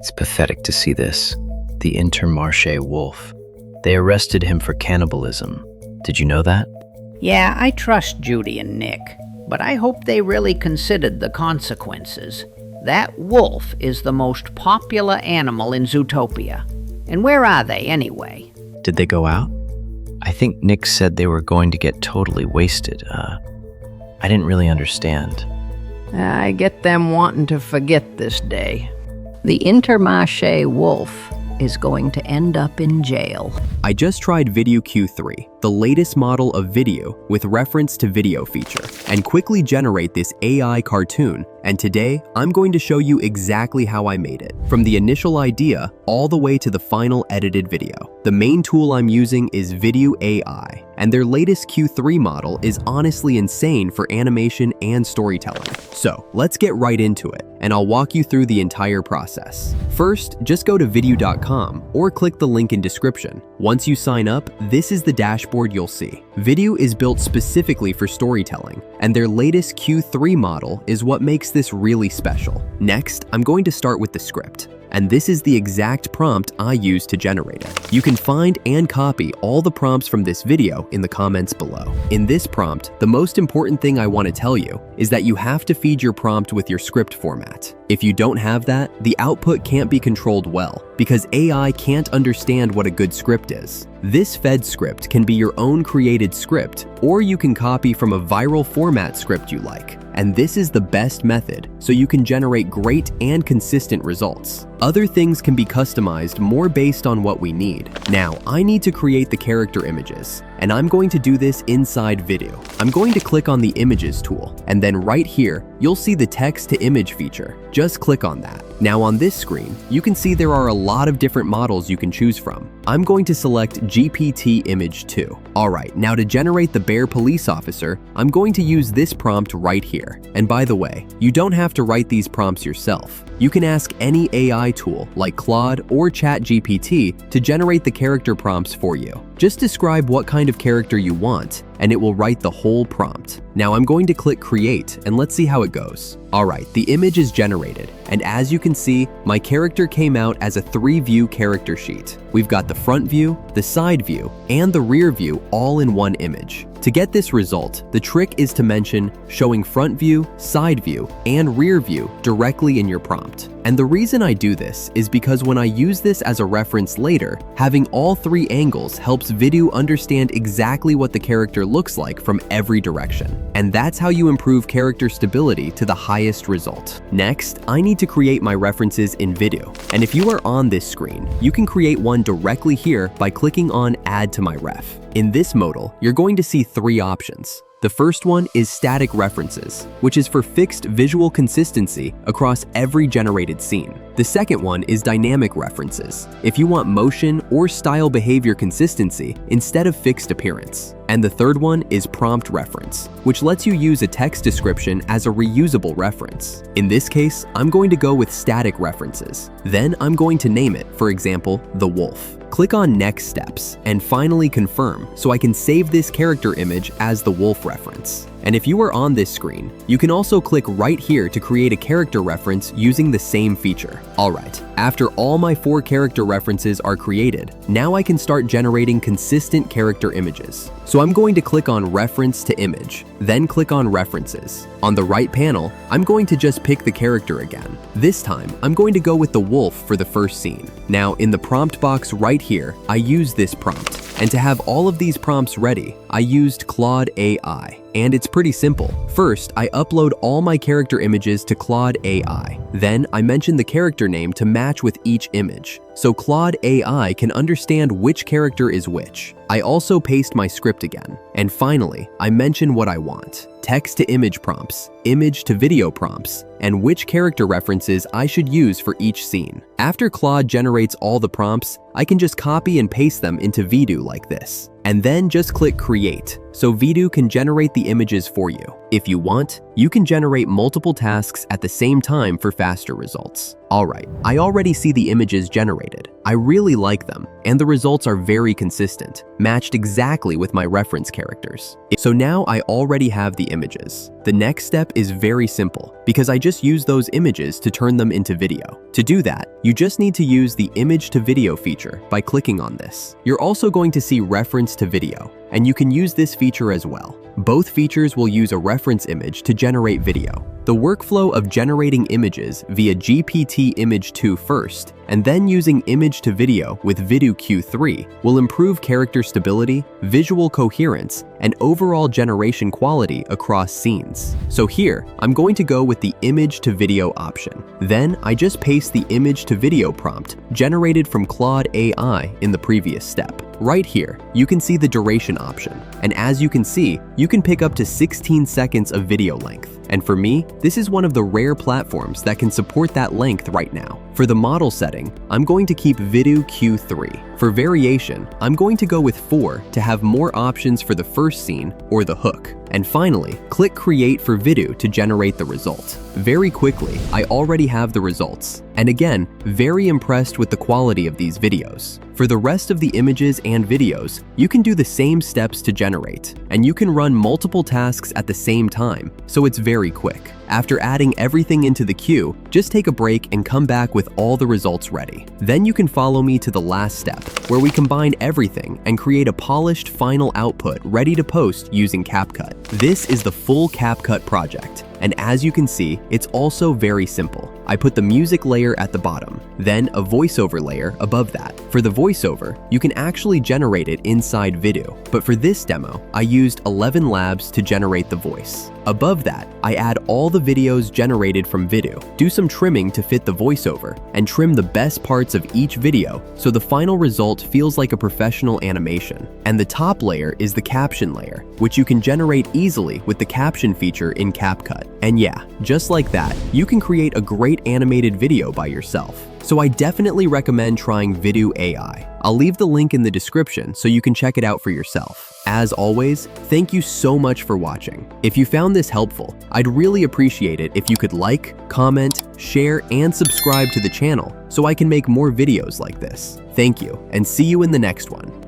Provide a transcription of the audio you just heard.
It's pathetic to see this. The Intermarché wolf. They arrested him for cannibalism. Did you know that? Yeah, I trust Judy and Nick, but I hope they really considered the consequences. That wolf is the most popular animal in Zootopia. And where are they, anyway? Did they go out? I think Nick said they were going to get totally wasted. I didn't really understand. I get them wanting to forget this day. The Intermarché wolf is going to end up in jail. I just tried Vidu Q3, the latest model of video with reference to video feature, and quickly generate this AI cartoon. And today, I'm going to show you exactly how I made it, from the initial idea all the way to the final edited video. The main tool I'm using is Vidu AI, and their latest Q3 model is honestly insane for animation and storytelling. So let's get right into it, and I'll walk you through the entire process. First, just go to vidu.com or click the link in description. Once you sign up, this is the dashboard you'll see. Vidu is built specifically for storytelling, and their latest Q3 model is what makes this really special. Next, I'm going to start with the script. And this is the exact prompt I used to generate it. You can find and copy all the prompts from this video in the comments below. In this prompt, the most important thing I want to tell you is that you have to feed your prompt with your script format. If you don't have that, the output can't be controlled well, because AI can't understand what a good script is. This fed script can be your own created script, or you can copy from a viral format script you like. And this is the best method, so you can generate great and consistent results. Other things can be customized more based on what we need. Now, I need to create the character images, and I'm going to do this inside Vidu. I'm going to click on the Images tool, and then right here, you'll see the text to image feature. Just click on that. Now on this screen, you can see there are a lot of different models you can choose from. I'm going to select GPT Image 2. Alright, now to generate the bear police officer, I'm going to use this prompt right here. And by the way, you don't have to write these prompts yourself. You can ask any AI tool like Claude or ChatGPT to generate the character prompts for you. Just describe what kind of character you want, and it will write the whole prompt. Now I'm going to click Create, and let's see how it goes. Alright, the image is generated, and as you can see, my character came out as a 3-view character sheet. We've got the front view, the side view, and the rear view all in one image. To get this result, the trick is to mention showing front view, side view, and rear view directly in your prompt. And the reason I do this is because when I use this as a reference later, having all 3 angles helps Vidu understand exactly what the character looks like from every direction. And that's how you improve character stability to the highest result. Next, I need to create my references in Vidu. And if you are on this screen, you can create one directly here by clicking on Add to my ref. In this modal, you're going to see 3 options. The first one is static references, which is for fixed visual consistency across every generated scene. The second one is dynamic references, if you want motion or style behavior consistency instead of fixed appearance. And the third one is prompt reference, which lets you use a text description as a reusable reference. In this case, I'm going to go with static references. Then I'm going to name it, for example, the wolf. Click on Next Steps and finally confirm so I can save this character image as the wolf reference. And if you are on this screen, you can also click right here to create a character reference using the same feature. Alright, after all my 4 character references are created, now I can start generating consistent character images. So I'm going to click on Reference to Image, then click on References. On the right panel, I'm going to just pick the character again. This time, I'm going to go with the wolf for the first scene. Now, in the prompt box right here, I use this prompt. And to have all of these prompts ready, I used Claude AI. And it's pretty simple. First, I upload all my character images to Claude AI. Then, I mention the character name to match with each image, so Claude AI can understand which character is which. I also paste my script again. And finally, I mention what I want: text to image prompts, image to video prompts, and which character references I should use for each scene. After Claude generates all the prompts, I can just copy and paste them into Vidu like this. And then just click Create, so Vidu can generate the images for you. If you want, you can generate multiple tasks at the same time for faster results. Alright, I already see the images generated. I really like them, and the results are very consistent, matched exactly with my reference characters. So now I already have the images. The next step is very simple, because I just use those images to turn them into video. To do that, you just need to use the image to video feature by clicking on this. You're also going to see reference to video, and you can use this feature as well. Both features will use a reference image to generate video. The workflow of generating images via GPT Image 2 first, and then using image to video with Vidu Q3 will improve character stability, visual coherence, and overall generation quality across scenes. So here, I'm going to go with the image to video option. Then I just paste the image to video prompt generated from Claude AI in the previous step. Right here, you can see the duration option, and as you can see, you can pick up to 16 seconds of video length. And for me, this is one of the rare platforms that can support that length right now. For the model setting, I'm going to keep Vidu Q3. For variation, I'm going to go with 4 to have more options for the first scene or the hook. And finally, click Create for Vidu to generate the result. Very quickly, I already have the results. And again, very impressed with the quality of these videos. For the rest of the images and videos, you can do the same steps to generate, and you can run multiple tasks at the same time, so it's very quick. After adding everything into the queue, just take a break and come back with all the results ready. Then you can follow me to the last step, where we combine everything and create a polished final output ready to post using CapCut. This is the full CapCut project. And as you can see, it's also very simple. I put the music layer at the bottom, then a voiceover layer above that. For the voiceover, you can actually generate it inside Vidu, but for this demo, I used 11 labs to generate the voice. Above that, I add all the videos generated from Vidu, do some trimming to fit the voiceover, and trim the best parts of each video so the final result feels like a professional animation. And the top layer is the caption layer, which you can generate easily with the caption feature in CapCut. And yeah, just like that, you can create a great animated video by yourself. So I definitely recommend trying Vidu AI. I'll leave the link in the description so you can check it out for yourself. As always, thank you so much for watching. If you found this helpful, I'd really appreciate it if you could like, comment, share, and subscribe to the channel so I can make more videos like this. Thank you, and see you in the next one.